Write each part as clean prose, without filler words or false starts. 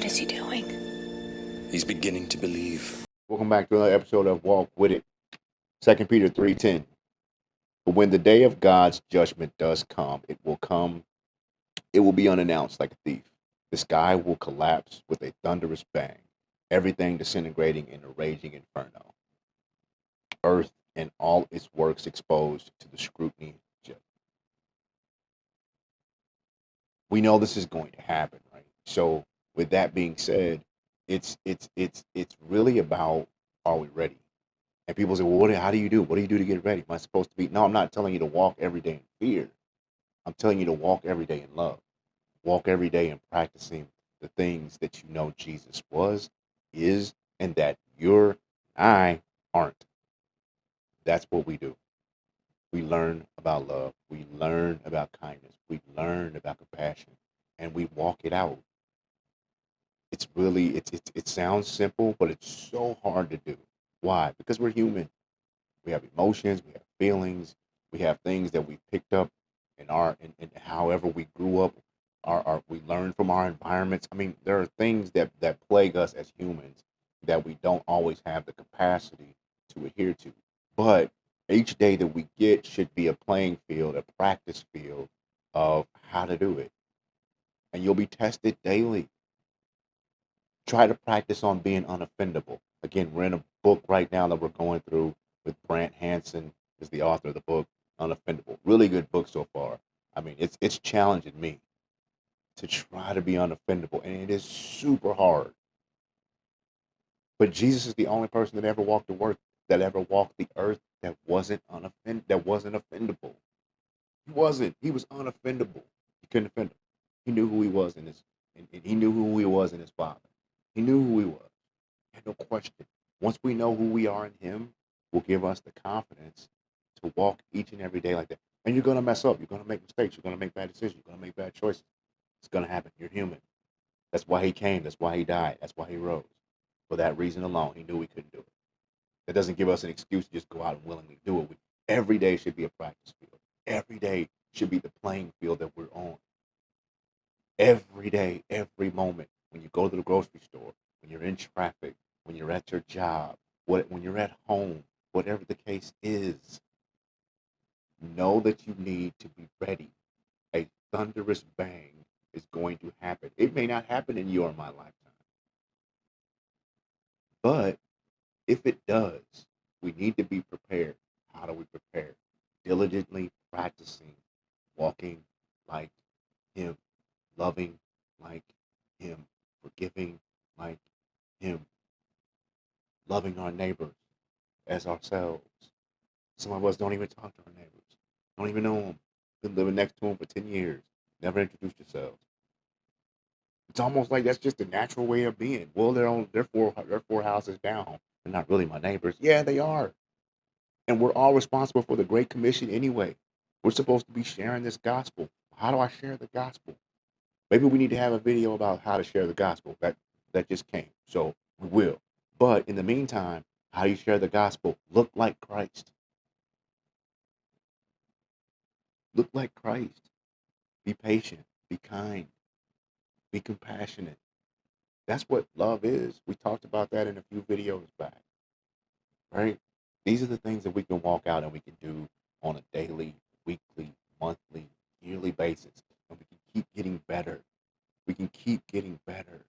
is he doing? He's beginning to believe. Welcome back to another episode of Walk With It. 2 Peter 3:10. But when the day of God's judgment does come, it will be unannounced like a thief. The sky will collapse with a thunderous bang, everything disintegrating in a raging inferno. Earth and all its works exposed to the scrutiny of judgment. We know this is going to happen, right? So with that being said, it's really about, are we ready? And people say, well, how do you do? What do you do to get ready? Am I supposed to be? No, I'm not telling you to walk every day in fear. I'm telling you to walk every day in love. Walk every day in practicing the things that you know Jesus was, is, and that you're, I aren't. That's what we do. We learn about love. We learn about kindness. We learn about compassion, and we walk it out. It's really, it sounds simple, but it's so hard to do. Why? Because we're human. We have emotions, we have feelings, we have things that we picked up in however we grew up, we learn from our environments. I mean, there are things that plague us as humans that we don't always have the capacity to adhere to. But each day that we get should be a playing field, a practice field of how to do it. And you'll be tested daily. Try to practice on being unoffendable. Again, we're in a book right now that we're going through with Brant Hansen is the author of the book Unoffendable. Really good book so far. I mean, it's challenging me to try to be unoffendable, and it is super hard. But Jesus is the only person that ever walked the earth that wasn't offendable. He wasn't. He was unoffendable. He couldn't offend him. He knew who he was and he knew who he was in his Father. He knew who he was. Had no question. Once we know who we are in him, will give us the confidence to walk each and every day like that. And you're gonna mess up. You're gonna make mistakes. You're gonna make bad decisions. You're gonna make bad choices. It's gonna happen. You're human. That's why he came. That's why he died. That's why he rose. For that reason alone, he knew we couldn't do it. That doesn't give us an excuse to just go out and willingly do it. Every day should be a practice field. Every day should be the playing field that we're on. Every day, every moment. When you go to the grocery store, when you're in traffic, when you're at your job, when you're at home, whatever the case is, know that you need to be ready. A thunderous bang is going to happen. It may not happen in your or my lifetime, but if it does, we need to be prepared. How do we prepare? Diligently practicing walking like him, loving like him, forgiving like him, loving our neighbors as ourselves. Some of us don't even talk to our neighbors, don't even know them. Been living next to them for 10 years, never introduced yourselves. It's almost like that's just a natural way of being. Well, they're four houses down. They're not really my neighbors. Yeah, they are. And we're all responsible for the Great Commission anyway. We're supposed to be sharing this gospel. How do I share the gospel? Maybe we need to have a video about how to share the gospel. That just came. So we will. But in the meantime, how do you share the gospel? Look like Christ. Look like Christ. Be patient. Be kind. Be compassionate. That's what love is. We talked about that in a few videos back. Right? These are the things that we can walk out and we can do on a daily, weekly, monthly, yearly basis. And we can keep getting better. We can keep getting better.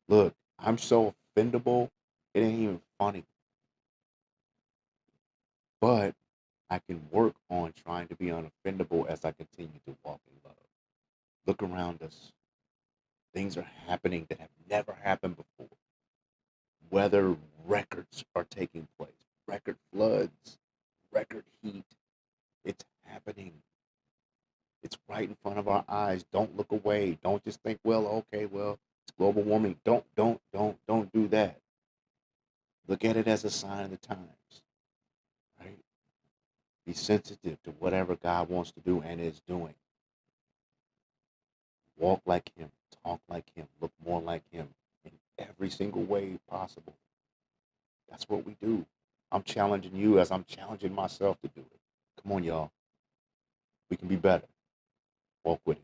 Look, I'm so offendable, it ain't even funny. But I can work on trying to be unoffendable as I continue to walk in love. Look around us. Things are happening that have never happened before. Weather records are taking place. Record floods, record heat. It's happening. It's right in front of our eyes. Don't look away. Don't just think, well, okay, well, it's global warming. Don't do that. Look at it as a sign of the times, right? Be sensitive to whatever God wants to do and is doing. Walk like him, talk like him, look more like him in every single way possible. That's what we do. I'm challenging you as I'm challenging myself to do it. Come on, y'all. We can be better. Walk with it.